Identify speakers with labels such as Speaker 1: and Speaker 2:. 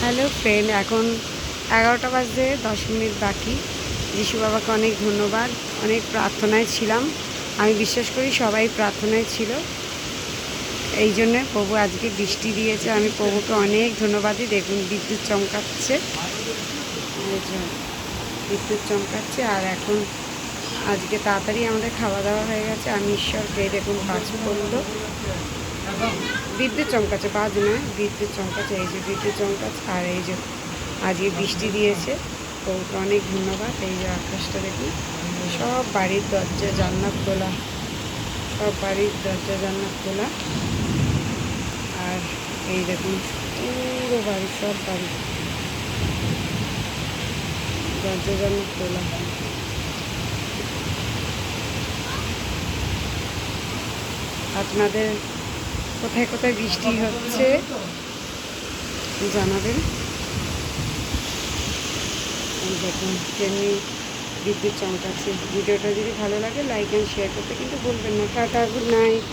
Speaker 1: Hello friend, এখন 11টা বাজতে 10 minute বাকি। যিশু বাবাকে অনেক ধন্যবাদ। অনেক প্রার্থনায় ছিলাম। আমি বিশ্বাস করি সবাই প্রার্থনায় ছিল। এই জন্যে প্রভু আজকে বৃষ্টি দিয়েছে। আমি প্রভুকে অনেক ধন্যবাদ দিই। দেখুন বিদ্যুৎ চমকাচ্ছে, এই যে বিদ্যুৎ চমকাচ্ছে। আর এখন আজকে তাড়াতাড়ি আমাদের খাওয়া দাওয়া হয়ে গেছে। আমি ঈশ্বরকে দেখুন কাজ করলো। বিদ্যুৎ চমকাচ্ছে, বাজ নয়, বিদ্যুৎ চমকাচ্ছে। এই যে বিদ্যুৎ চমকাচ্ছে, আর এই যে আজকে বৃষ্টি দিয়েছে। প্রভুকে অনেক ধন্যবাদ। এই যে আকাশটা দেখুন, সব বাড়ির দরজা জান্নাত খোলা, সব বাড়ির দরজা জান্নাত খোলা। আর এই দেখুন পুরো বাড়ি, সব বাড়ি দরজা জান্নাত খোলা। আপনাদের কোথায় কোথায় বৃষ্টি হচ্ছে জানাবেন। দেখুন তেমনি বিদ্যুৎ চমকাচ্ছে। ভিডিওটা যদি ভালো লাগে লাইক অ্যান্ড শেয়ার করতে কিন্তু বলবেন না। Tata, good night.